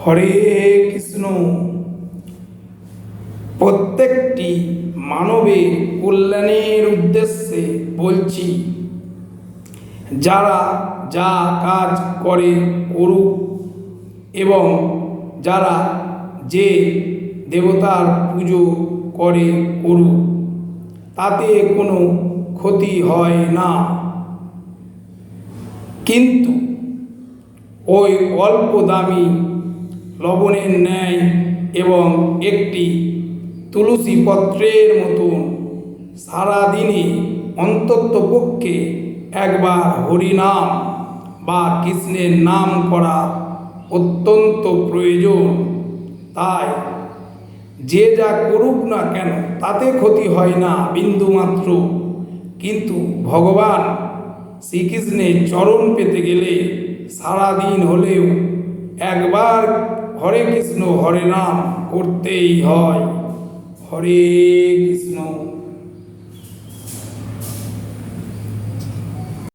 হরে কৃষ্ণ। প্রত্যেকটি মানবের কল্যাণের উদ্দেশ্যে বলছি, যারা যা কাজ করে করুক এবং যারা যে দেবতার পুজো করে করুক, তাতে কোনো ক্ষতি হয় না। কিন্তু ওই অল্প দামি লবণের ন্যায় এবং একটি তুলসী পত্রের মতন সারাদিনে অন্ততপক্ষে একবার হরিনাম বা কৃষ্ণের নাম করা অত্যন্ত প্রয়োজন। তাই যে যা করুক না কেন তাতে ক্ষতি হয় না বিন্দুমাত্র। কিন্তু ভগবান শ্রীকৃষ্ণের চরণ পেতে গেলে সারাদিন হলেও একবার হরে কৃষ্ণ হরে নাম করতেই হয়। হরে কৃষ্ণ।